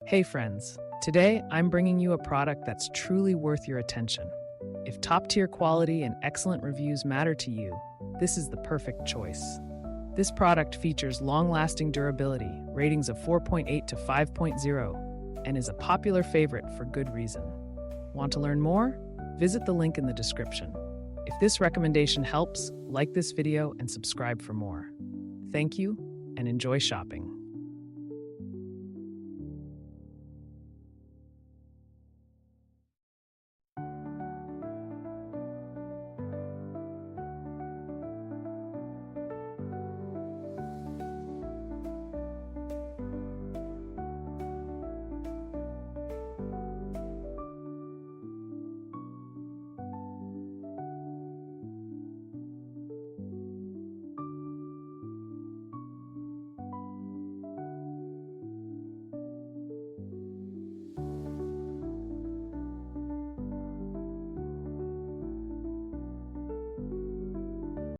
Hey friends, today I'm bringing you a product that's truly worth your attention. If top-tier quality and excellent reviews matter to you, this is the perfect choice. This product features long-lasting durability, ratings of 4.8 to 5.0, and is a popular favorite for good reason. Want to learn more? Visit the link in the description. If this recommendation helps, like this video and subscribe for more. Thank you, and enjoy shopping.